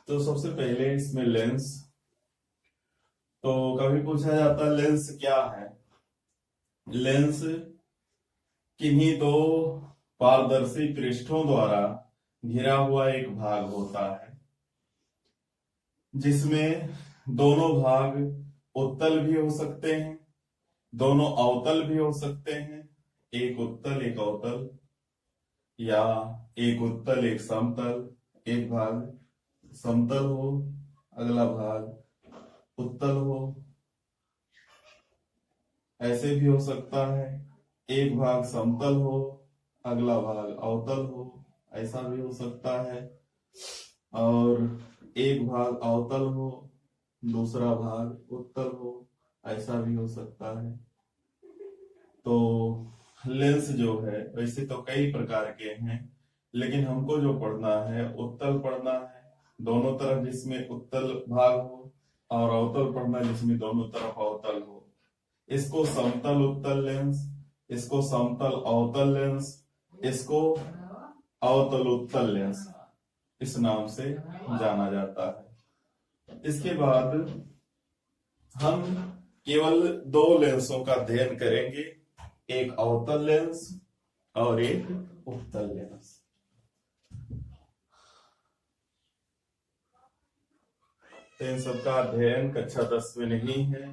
तो सबसे पहले इसमें लेंस। तो कभी पूछा जाता है लेंस क्या है। लेंस किन्हीं दो पारदर्शी पृष्ठों द्वारा घिरा हुआ एक भाग होता है जिसमें दोनों भाग उत्तल भी हो सकते हैं, दोनों अवतल भी हो सकते हैं। एक उत्तल एक अवतल, या एक उत्तल एक समतल। एक भाग समतल हो, अगला भाग उत्तल हो। ऐसे भी हो सकता है एक भाग समतल हो, अगला भाग अवतल हो। ऐसा भी हो सकता है। और एक भाग अवतल हो, दूसरा भाग उत्तल हो। ऐसा भी हो सकता है। तो लेंस जो है वैसे तो कई प्रकार के हैं, लेकिन हमको जो पढ़ना है उत्तल पढ़ना है, दोनों तरफ जिसमें उत्तल भाग हो, और अवतल पढ़ना जिसमें दोनों तरफ अवतल हो। इसको समतल उत्तल लेंस, इसको समतल अवतल लेंस, इसको अवतल उत्तल लेंस इस नाम से जाना जाता है। इसके बाद हम केवल दो लेंसों का अध्ययन करेंगे, एक अवतल लेंस और एक उत्तल लेंस। तो इन सबका अध्ययन कक्षा 10 में नहीं है।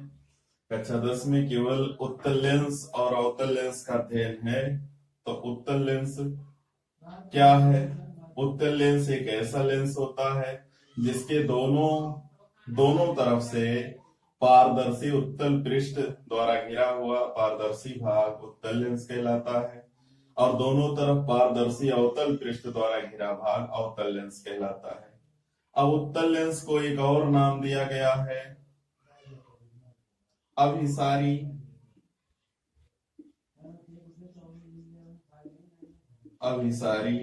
कक्षा 10 में केवल उत्तल लेंस और अवतल लेंस का अध्ययन है। तो उत्तल लेंस क्या है? उत्तल लेंस एक ऐसा लेंस होता है जिसके दोनों दोनों तरफ से पारदर्शी उत्तल पृष्ठ द्वारा घिरा हुआ पारदर्शी भाग उत्तल लेंस कहलाता है, और दोनों तरफ पारदर्शी अवतल पृष्ठ द्वारा घिरा भाग अवतल लेंस कहलाता है। अब उत्तल लेंस को एक और नाम दिया गया है अभिसारी। अभिसारी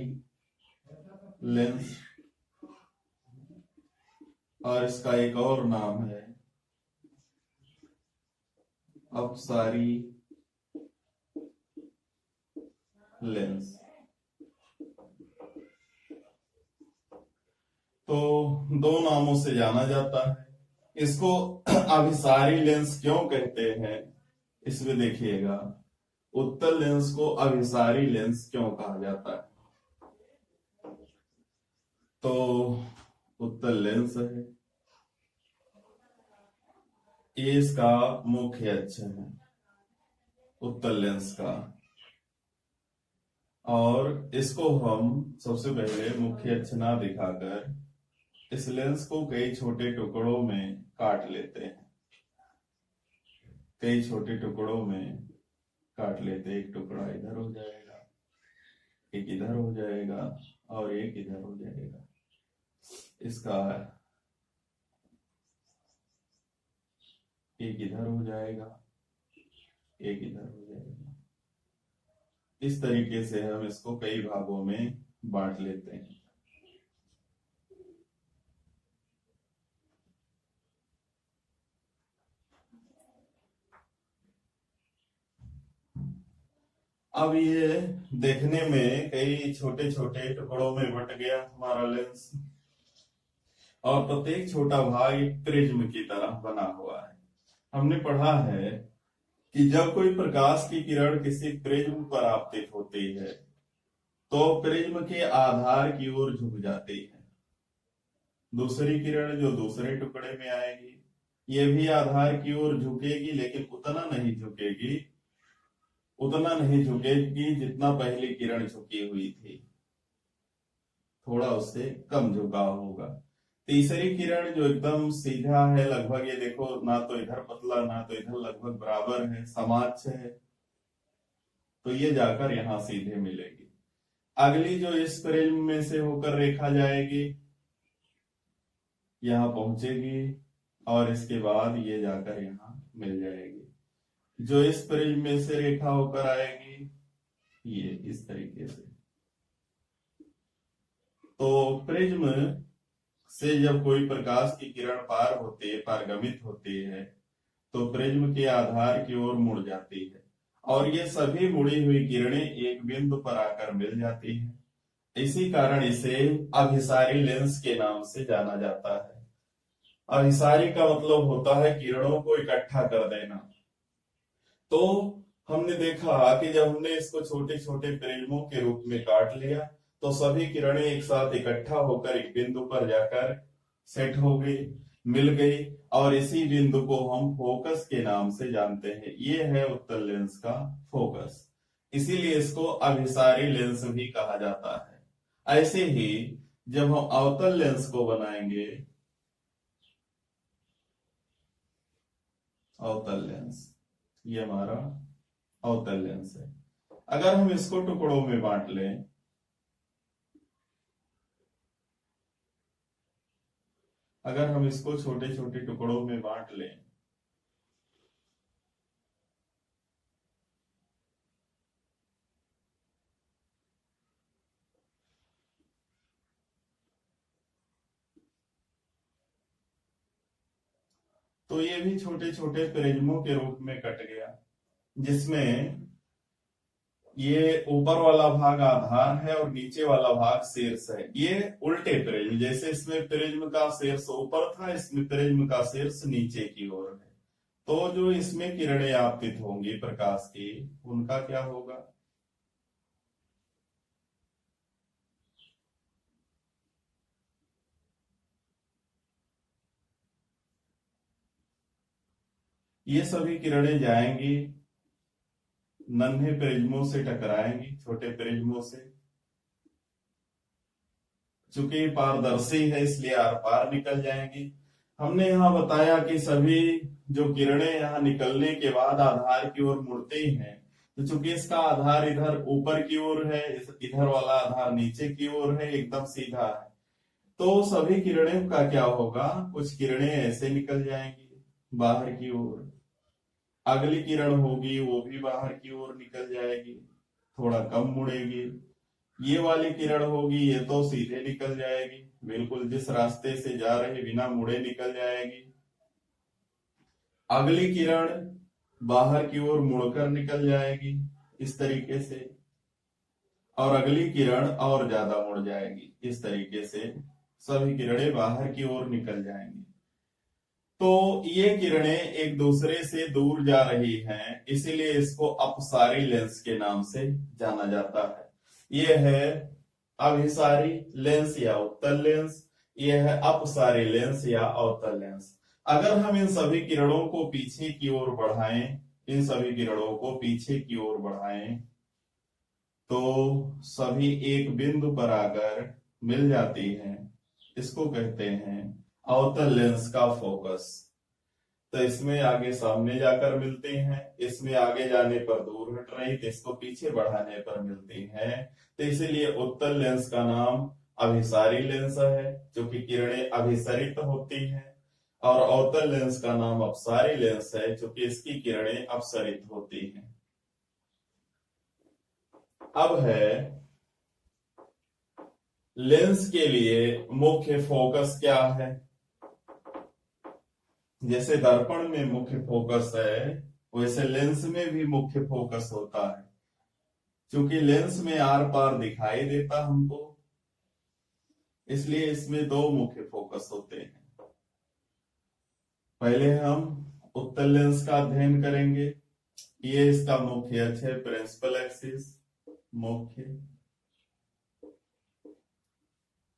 लेंस, और इसका एक और नाम है अपसारी लेंस। तो दो नामों से जाना जाता है। इसको अभिसारी लेंस क्यों कहते हैं, इसमें देखिएगा, उत्तल लेंस को अभिसारी लेंस क्यों कहा जाता है। तो उत्तल लेंस है, ये इसका मुख्य अक्ष है उत्तल लेंस का। और इसको हम सबसे पहले मुख्य अक्ष ना दिखाकर इस लेंस को कई छोटे टुकड़ों में काट लेते हैं। कई छोटे टुकड़ों में काट लेते, एक टुकड़ा इधर हो जाएगा, एक इधर हो जाएगा, और एक इधर हो जाएगा। इसका एक इधर हो जाएगा, एक इधर हो जाएगा। इस तरीके से हम इसको कई भागों में बांट लेते हैं। अब ये देखने में कई छोटे छोटे टुकड़ों में बट गया हमारा लेंस, और प्रत्येक छोटा भाग एक प्रिज्म की तरह बना हुआ है। हमने पढ़ा है कि जब कोई प्रकाश की किरण किसी प्रिज्म पर आपतित होती है तो प्रिज्म के आधार की ओर झुक जाती है। दूसरी किरण जो दूसरे टुकड़े में आएगी ये भी आधार की ओर झुकेगी, लेकिन उतना नहीं झुकेगी जितना पहली किरण झुकी हुई थी, थोड़ा उससे कम झुकाव होगा। तीसरी किरण जो एकदम सीधा है, लगभग ये देखो, ना तो इधर पतला ना तो इधर, लगभग बराबर है, समाक्ष है, तो ये जाकर यहां सीधे मिलेगी। अगली जो इस प्रिज्म में से होकर रेखा जाएगी यहां पहुंचेगी, और इसके बाद ये जाकर यहां मिल जाएगी। जो इस प्रिज्म में से रेखा होकर आएगी ये इस तरीके से। तो प्रिज्म से जब कोई प्रकाश की किरण पार होती है, पारगमित होती है, तो प्रिज्म के आधार की ओर मुड़ जाती है, और ये सभी मुड़ी हुई किरणें एक बिंदु पर आकर मिल जाती हैं। इसी कारण इसे अभिसारी लेंस के नाम से जाना जाता है। अभिसारी का मतलब होता है किरणों को इकट्ठा कर देना। तो हमने देखा कि जब हमने इसको छोटे छोटे प्रिज्मों के रूप में काट लिया तो सभी किरणें एक साथ इकट्ठा होकर एक बिंदु पर जाकर सेट हो गई, मिल गई, और इसी बिंदु को हम फोकस के नाम से जानते हैं। ये है उत्तल लेंस का फोकस, इसीलिए इसको अभिसारी लेंस भी कहा जाता है। ऐसे ही जब हम अवतल लेंस को बनाएंगे, अवतल लेंस, ये हमारा अवतल लेंस है। अगर हम इसको टुकड़ों में बांट लें, अगर हम इसको छोटे छोटे टुकड़ों में बांट लें, तो ये भी छोटे छोटे प्रिज्मों के रूप में कट गया, जिसमें ये ऊपर वाला भाग आधार है और नीचे वाला भाग शीर्ष है। ये उल्टे प्रिज्म, जैसे इसमें प्रिज्म का शीर्ष ऊपर था, इसमें प्रिज्म का शीर्ष नीचे की ओर है। तो जो इसमें किरणें आपतित होंगी प्रकाश की, उनका क्या होगा? ये सभी किरणें जाएंगी, नन्हे प्रिज्मों से टकराएंगी, छोटे प्रिज्मों से। चूंकि पारदर्शी है इसलिए आर पार निकल जाएंगी। हमने यहाँ बताया कि सभी जो किरणें यहाँ निकलने के बाद आधार की ओर मुड़ती हैं, तो चूंकि इसका आधार इधर ऊपर की ओर है, इधर वाला आधार नीचे की ओर है, एकदम सीधा है, तो सभी किरणें का क्या होगा? कुछ किरणें ऐसे निकल जाएंगी बाहर की ओर, अगली किरण होगी वो भी बाहर की ओर निकल जाएगी, थोड़ा कम मुड़ेगी। ये वाली किरण होगी, ये तो सीधे निकल जाएगी, बिल्कुल जिस रास्ते से जा रहे बिना मुड़े निकल जाएगी। अगली किरण बाहर की ओर मुड़कर निकल जाएगी इस तरीके से, और अगली किरण और ज्यादा मुड़ जाएगी इस तरीके से। सभी किरणें बाहर की ओर निकल जाएंगी। तो ये किरणें एक दूसरे से दूर जा रही हैं, इसीलिए इसको अपसारी लेंस के नाम से जाना जाता है। ये है अभिसारी लेंस या उत्तल लेंस, ये है अपसारी लेंस या अवतल लेंस। अगर हम इन सभी किरणों को पीछे की ओर बढ़ाएं, इन सभी किरणों को पीछे की ओर बढ़ाएं, तो सभी एक बिंदु पर आकर मिल जाती हैं। इसको कहते हैं अवतल लेंस का फोकस। तो इसमें आगे सामने जाकर मिलती हैं, इसमें आगे जाने पर दूर हट रही, तो इसको पीछे बढ़ाने पर मिलती हैं। तो इसीलिए उत्तल लेंस का नाम अभिसारी लेंस है, जो कि किरणें अभिसरित होती हैं, और अवतल लेंस का नाम अपसारी लेंस है, जो कि इसकी किरणें अपसरित होती हैं। अब है लेंस के लिए मुख्य फोकस क्या है। जैसे दर्पण में मुख्य फोकस है, वैसे लेंस में भी मुख्य फोकस होता है। क्योंकि लेंस में आर पार दिखाई देता हमको, इसलिए इसमें दो मुख्य फोकस होते हैं। पहले हम उत्तल लेंस का अध्ययन करेंगे। ये इसका मुख्य अक्ष है, प्रिंसिपल एक्सिस, मुख्य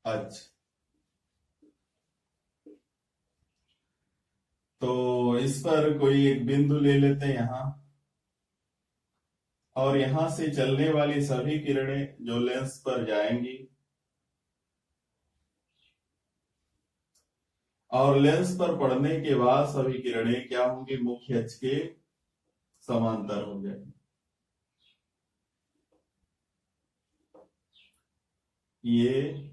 अक्ष। तो इस पर कोई एक बिंदु ले लेते हैं यहां, और यहां से चलने वाली सभी किरणें जो लेंस पर जाएंगी, और लेंस पर पड़ने के बाद सभी किरणें क्या होंगी? मुख्य अक्ष के समांतर हो जाएंगी। ये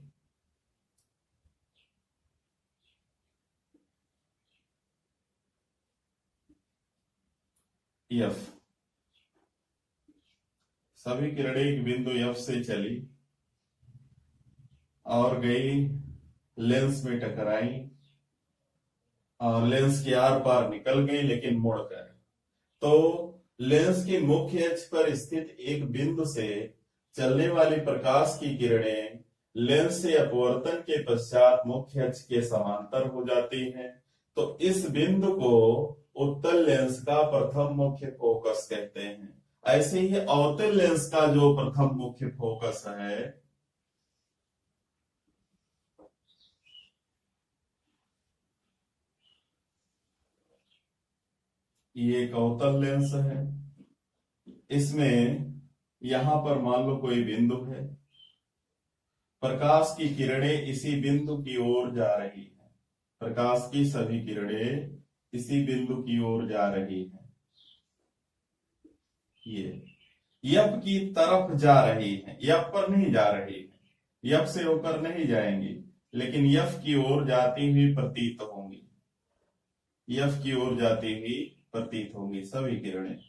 एफ, सभी किरणें एक बिंदु एफ से चली और गई, लेंस में टकराई और लेंस के आर पार निकल गई, लेकिन मुड़कर। तो लेंस के मुख्य अक्ष पर स्थित एक बिंदु से चलने वाली प्रकाश की किरणें लेंस से अपवर्तन के पश्चात मुख्य अक्ष के समांतर हो जाती हैं। तो इस बिंदु को उत्तल लेंस का प्रथम मुख्य फोकस कहते हैं। ऐसे ही अवतल लेंस का जो प्रथम मुख्य फोकस है, ये एक अवतल लेंस है। इसमें यहां पर मान लो कोई बिंदु है, प्रकाश की किरणें इसी बिंदु की ओर जा रही है। प्रकाश की सभी किरणें इसी बिंदु की ओर जा रही है, ये यप की तरफ जा रही है, यप पर नहीं जा रही है, यप से होकर नहीं जाएंगी, लेकिन यफ की ओर जाती हुई प्रतीत होंगी, यफ की ओर जाती हुई प्रतीत होंगी सभी किरणें।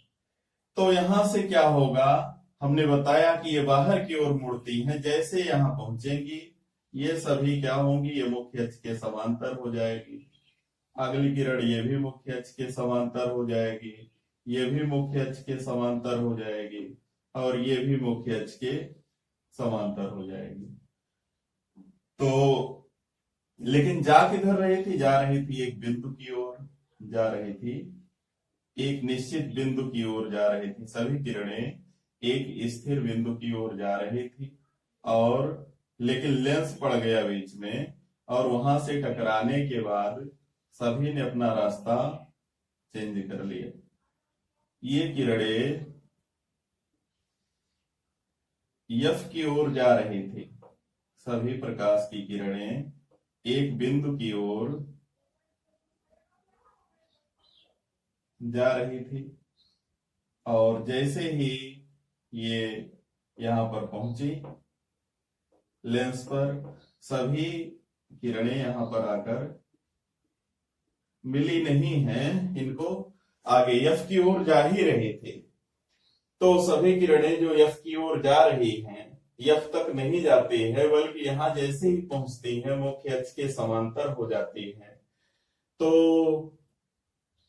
तो यहां से क्या होगा, हमने बताया कि ये बाहर की ओर मुड़ती हैं। जैसे यहां पहुंचेंगी ये सभी क्या होंगी, ये मुख्य अक्ष के समांतर हो जाएगी। अगली किरण ये भी मुख्य अक्ष के समांतर हो जाएगी, ये भी मुख्य अक्ष के समांतर हो जाएगी, और ये भी मुख्य अक्ष के समांतर हो जाएगी। तो लेकिन जा किधर रही थी, जा रही थी एक बिंदु की ओर, जा रही थी एक निश्चित बिंदु की ओर जा रही थी। सभी किरणें एक स्थिर बिंदु की ओर जा रही थी, और लेकिन लेंस पड़ गया बीच में, और वहां से टकराने के बाद सभी ने अपना रास्ता चेंज कर लिया। ये किरणें यफ की ओर जा रही थी, सभी प्रकाश की किरणें एक बिंदु की ओर जा रही थी, और जैसे ही ये यहां पर पहुंची लेंस पर, सभी किरणें यहां पर आकर मिली नहीं है, इनको आगे यफ की ओर जा ही रही थी। तो सभी किरणें जो यफ की ओर जा रही हैं, यफ तक नहीं जाती है, बल्कि यहां जैसे ही पहुंचती है मुख्य अक्ष के समांतर हो जाती है। तो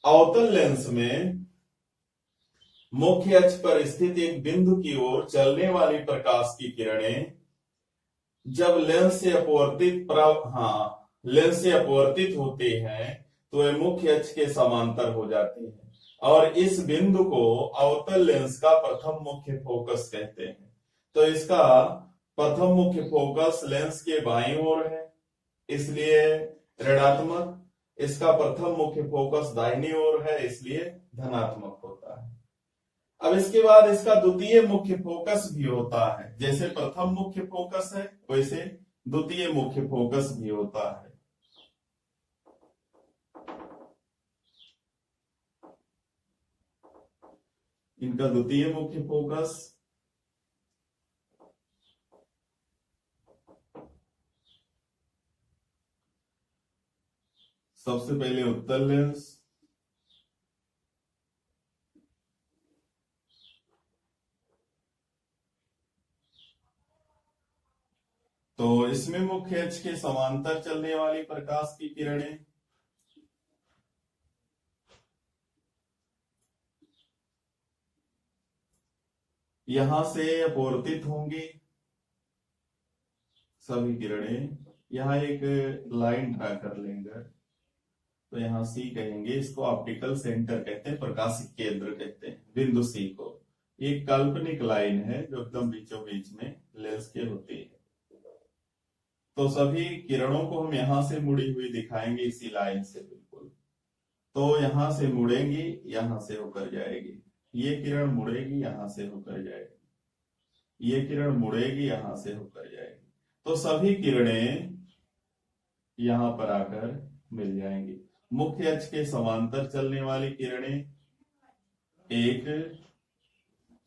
अवतल लेंस में मुख्य अक्ष पर स्थित एक बिंदु की ओर चलने वाली प्रकाश की किरणें जब लेंस से अपवर्तित होती हैं, तो वे मुख्य अक्ष के समांतर हो जाती हैं, और इस बिंदु को अवतल लेंस का प्रथम मुख्य फोकस कहते हैं। तो इसका प्रथम मुख्य फोकस लेंस के बाईं ओर है, इसलिए ऋणात्मक। इसका प्रथम मुख्य फोकस दाहिनी ओर है, इसलिए धनात्मक होता है। अब इसके बाद इसका द्वितीय मुख्य फोकस भी होता है। जैसे प्रथम मुख्य फोकस है, वैसे द्वितीय मुख्य फोकस भी होता है। इनका द्वितीय मुख्य फोकस सबसे पहले उत्तल लेंस, तो इसमें मुख्य अक्ष के समांतर चलने वाली प्रकाश की किरणें यहां से अपवर्तित होंगी, सभी किरणें। यहां एक लाइन ड्रा कर लेंगे, तो यहां सी कहेंगे, इसको ऑप्टिकल सेंटर कहते हैं, प्रकाशिक केंद्र कहते हैं बिंदु सी को। एक काल्पनिक लाइन है जो एकदम बीचों बीच में लेंस के होती है। तो सभी किरणों को हम यहां से मुड़ी हुई दिखाएंगे, इसी लाइन से बिल्कुल। तो यहां से मुड़ेंगी, यहां से होकर जाएगी, ये किरण मुड़ेगी, यहां से होकर जाएगी, ये किरण मुड़ेगी, यहां से होकर जाएगी। तो सभी किरणें यहां पर आकर मिल जाएंगी। मुख्य अक्ष के समांतर चलने वाली किरणें एक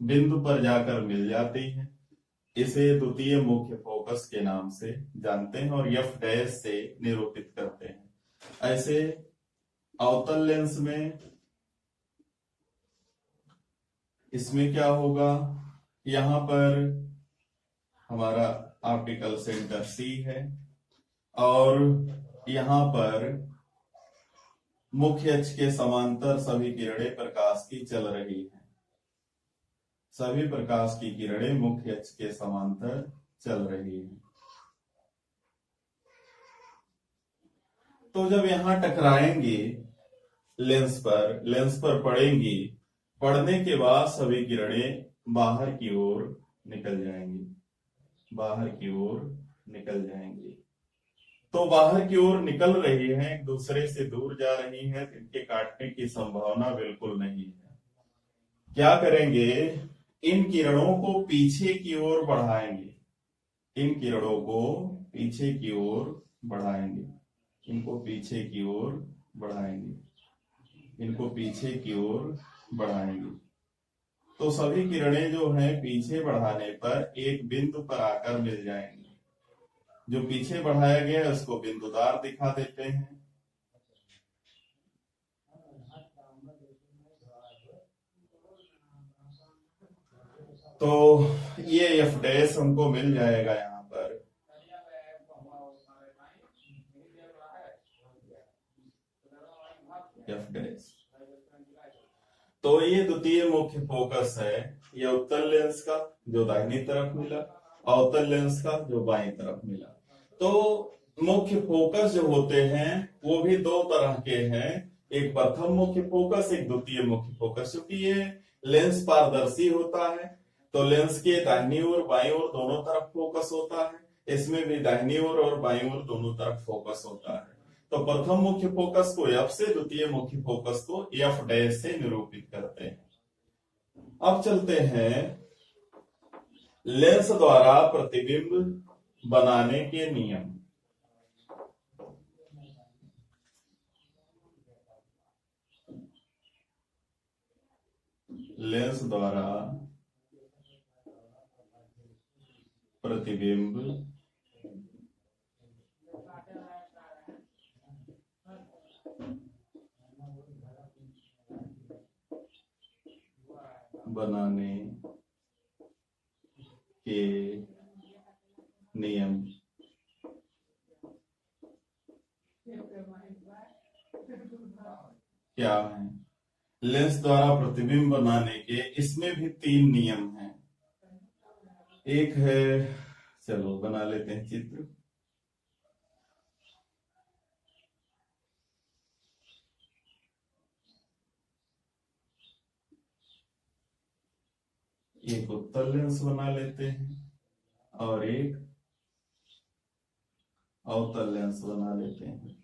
बिंदु पर जाकर मिल जाती हैं, इसे द्वितीय मुख्य फोकस के नाम से जानते हैं, और एफ डैश से निरूपित करते हैं। ऐसे अवतल लेंस में इसमें क्या होगा, यहां पर हमारा ऑप्टिकल सेंटर सी है, और यहां पर मुख्य अक्ष के समांतर सभी किरणें प्रकाश की चल रही हैं। सभी प्रकाश की किरणें मुख्य अक्ष के समांतर चल रही हैं। तो जब यहां टकराएंगे लेंस पर पड़ेंगी, पड़ने के बाद सभी किरणें बाहर की ओर निकल जाएंगी, बाहर की ओर निकल जाएंगी। तो बाहर की ओर निकल रही हैं, एक दूसरे से दूर जा रही हैं, तो इनके काटने की संभावना बिल्कुल नहीं है। क्या करेंगे, इन किरणों को पीछे की ओर बढ़ाएंगे, इन किरणों को पीछे की ओर बढ़ाएंगे, इनको पीछे की ओर बढ़ाएंगे, इनको पीछे की ओर बढ़ाएंगे। तो सभी किरणें जो हैं पीछे बढ़ाने पर एक बिंदु पर आकर मिल जाएंगी। जो पीछे बढ़ाया गया है उसको बिंदुदार दिखा देते हैं। तो ये एफ डैश हमको मिल जाएगा यहां पर। एफ डैश, तो ये द्वितीय मुख्य फोकस है, ये उत्तल लेंस का जो दाहिनी तरफ मिला, अवतल लेंस का जो बाईं तरफ मिला। तो मुख्य फोकस जो होते हैं वो भी दो तरह के हैं, एक प्रथम मुख्य फोकस, एक द्वितीय मुख्य फोकस। क्योंकि ये लेंस पारदर्शी होता है तो लेंस के दाहिनी ओर बाईं ओर दोनों तरफ फोकस होता है, इसमें भी दाहिनी ओर और बाईं ओर दोनों तरफ फोकस होता है। तो प्रथम मुख्य फोकस को एफ से, द्वितीय मुख्य फोकस को एफ डैश से निरूपित करते हैं। अब चलते हैं लेंस द्वारा प्रतिबिंब बनाने के नियम। लेंस द्वारा प्रतिबिंब बनाने के नियम। क्या है? लेंस द्वारा प्रतिबिंब बनाने के इसमें भी 3 नियम हैं। एक है, चलो बना लेते हैं चित्र। एक उत्तल लेंस बना लेते हैं और एक अवतल लेंस बना लेते हैं।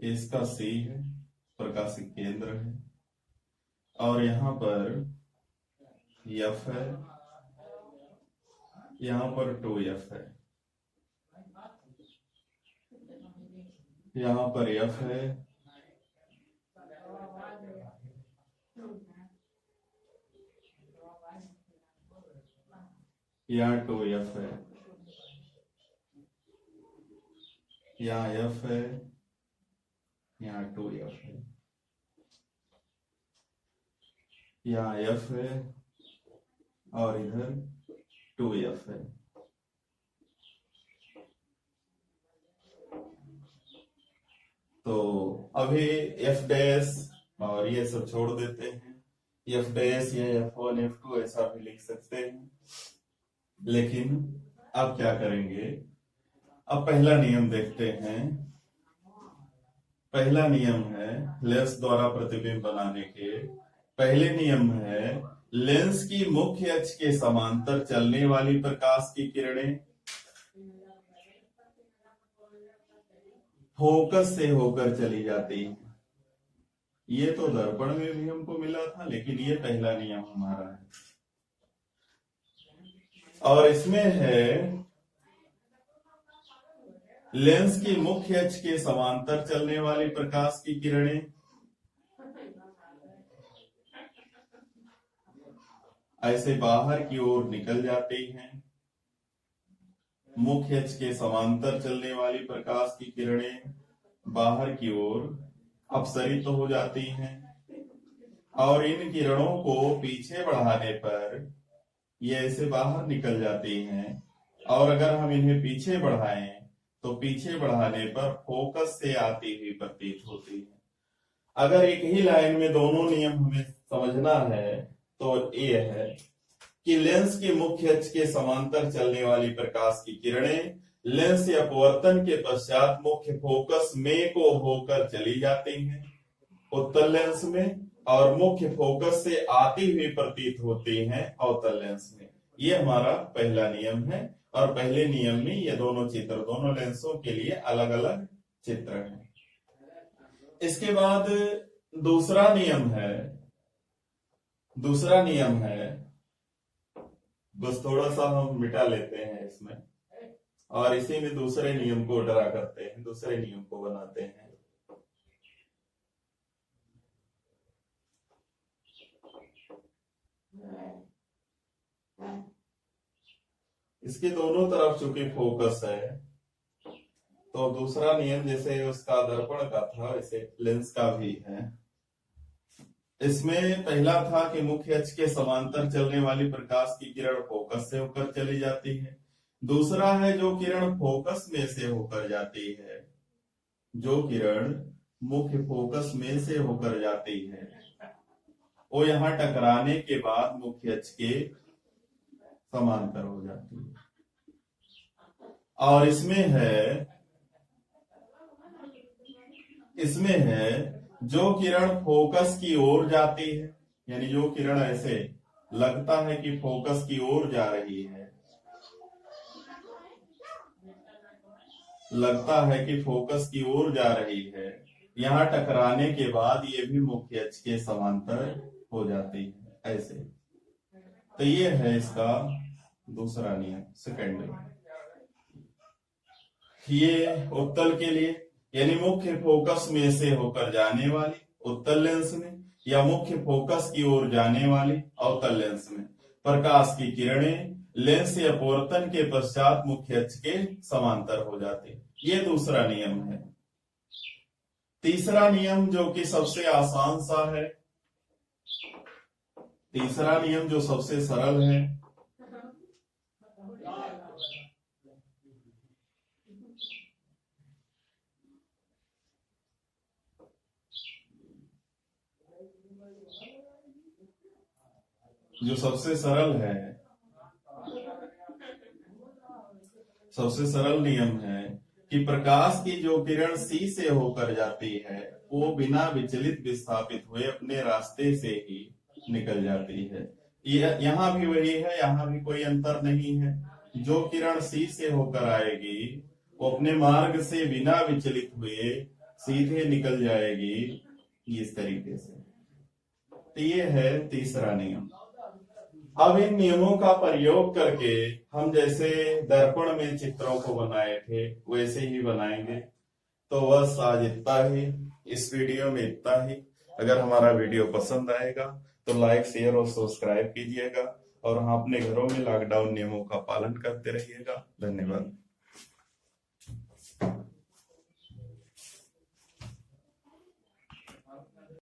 इसका सी है, प्रकाशिक केंद्र है, और यहां पर एफ है, यहां पर 2F है, यहां पर एफ है, यहाँ 2F है, यहाँ F है, यहाँ 2F है, यहाँ F है और इधर 2F है। तो अभी एफ डैश और ये सब छोड़ देते हैं, एफ डैश या F1 F2 ऐसा भी लिख सकते हैं। लेकिन अब क्या करेंगे, अब पहला नियम देखते हैं। पहला नियम है लेंस द्वारा प्रतिबिंब बनाने के, पहले नियम है लेंस की मुख्य अक्ष के समांतर चलने वाली प्रकाश की किरणें फोकस से होकर चली जाती है। ये तो दर्पण में भी हमको मिला था, लेकिन ये पहला नियम हमारा है। और इसमें है लेंस की मुख्य अक्ष के समांतर चलने वाली प्रकाश की किरणें ऐसे बाहर की ओर निकल जाती हैं, मुख्य अक्ष के समांतर चलने वाली प्रकाश की किरणें बाहर की ओर अपसरित हो जाती हैं और इन किरणों को पीछे बढ़ाने पर ये ऐसे बाहर निकल जाती हैं, और अगर हम इन्हें पीछे बढ़ाएं तो पीछे बढ़ाने पर फोकस से आती हुई प्रतीत होती है। अगर एक ही लाइन में दोनों नियम हमें समझना है तो ये है कि लेंस के मुख्य अक्ष के समांतर चलने वाली प्रकाश की किरणें लेंस से अपवर्तन के पश्चात मुख्य फोकस में को होकर चली जाती हैं उत्तल लेंस में, और मुख्य फोकस से आती हुई प्रतीत होती हैं अवतल लेंस में। ये हमारा पहला नियम है, और पहले नियम में ये दोनों चित्र दोनों लेंसों के लिए अलग अलग चित्र हैं। इसके बाद दूसरा नियम है, बस थोड़ा सा हम मिटा लेते हैं इसमें, और इसी में दूसरे नियम को ड्रा करते हैं, दूसरे नियम को बनाते हैं। इसके दोनों तरफ चूंकि फोकस है तो दूसरा नियम जैसे उसका दर्पण का था वैसे लेंस का भी है। इसमें पहला था कि मुख्य अक्ष के समांतर चलने वाली प्रकाश की किरण फोकस से होकर चली जाती है। दूसरा है जो किरण फोकस में से होकर जाती है, जो किरण मुख्य फोकस में से होकर जाती है वो यहाँ टकराने के बाद मुख्य अक्ष के समांतर हो जाती है। और इसमें है जो किरण फोकस की ओर जाती है, यानी जो किरण ऐसे लगता है कि फोकस की ओर जा रही है, लगता है कि फोकस की ओर जा रही है, यहाँ टकराने के बाद ये भी मुख्य अक्ष के समांतर हो जाती है ऐसे। तो ये है इसका दूसरा नियम, सेकंड नियम। ये उत्तल के लिए, यानी मुख्य फोकस में से होकर जाने वाली उत्तल लेंस में या मुख्य फोकस की ओर जाने वाली अवतल लेंस में प्रकाश की किरणें लेंस से अपवर्तन के पश्चात मुख्य अक्ष के समांतर हो जाती। ये दूसरा नियम है। तीसरा नियम जो कि सबसे आसान सा है, तीसरा नियम जो सबसे सरल है, जो सबसे सरल नियम है कि प्रकाश की जो किरण सी से होकर जाती है वो बिना विचलित विस्थापित हुए अपने रास्ते से ही निकल जाती है। यहाँ भी वही है, यहाँ भी कोई अंतर नहीं है। जो किरण सी से होकर आएगी वो अपने मार्ग से बिना विचलित हुए सीधे निकल जाएगी इस तरीके से। तो ये है तीसरा नियम। अब इन नियमों का प्रयोग करके हम जैसे दर्पण में चित्रों को बनाए थे वैसे ही बनाएंगे। तो बस आज इतना ही, इस वीडियो में इतना ही। अगर हमारा वीडियो पसंद आएगा तो लाइक, शेयर और सब्सक्राइब कीजिएगा, और हाँ, अपने घरों में लॉकडाउन नियमों का पालन करते रहिएगा। धन्यवाद।